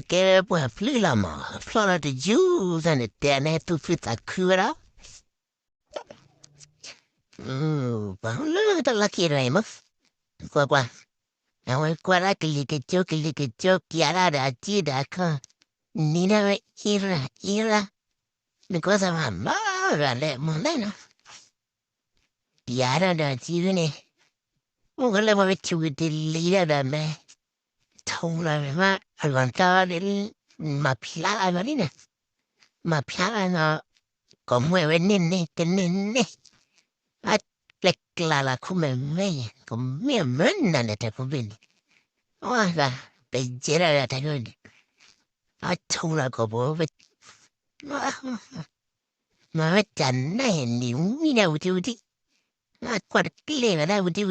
che poi flila ma, flora di giù, ne tene tu fita cura. La chiremo. Qua. E guarda che gli che giochi alla da tira con Nina ira. Di cosa va? Ma, le monena. Piara da tirne. Volevo vedere l'ira da me. Tona ma, allontanare ma piara marina. Ma piano come nenne che nenne a teclala come menna ne te conveni guarda peggera la te conveni a tula come ma metta nenni mina uti ma guarda da uti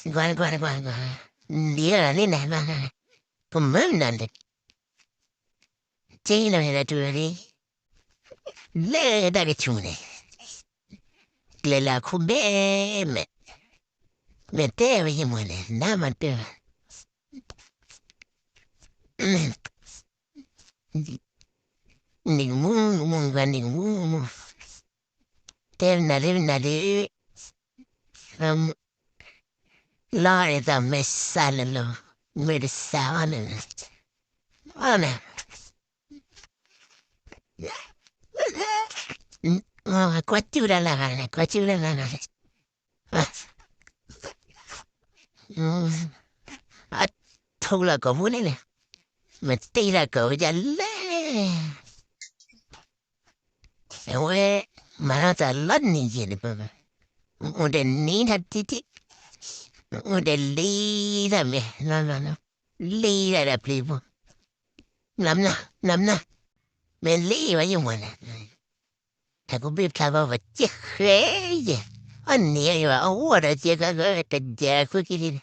guarda dia ne ma come menna ne tina ne tu le da che tune le la come me te oye muere nada más te ningún te la da messalelo mersane ana quattura la a tola comune me tira co ya le e we manata lanni gene baba o de ni titi o de lira me no lira da plivo namna me lira io muore ta ko bi ta ba che creye anni io ora che che già qui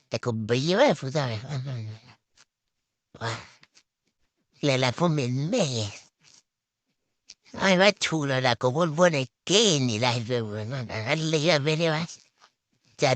ta ko bi io fu da le la come me ai va chulo la ko buone che ni la lì a vedere già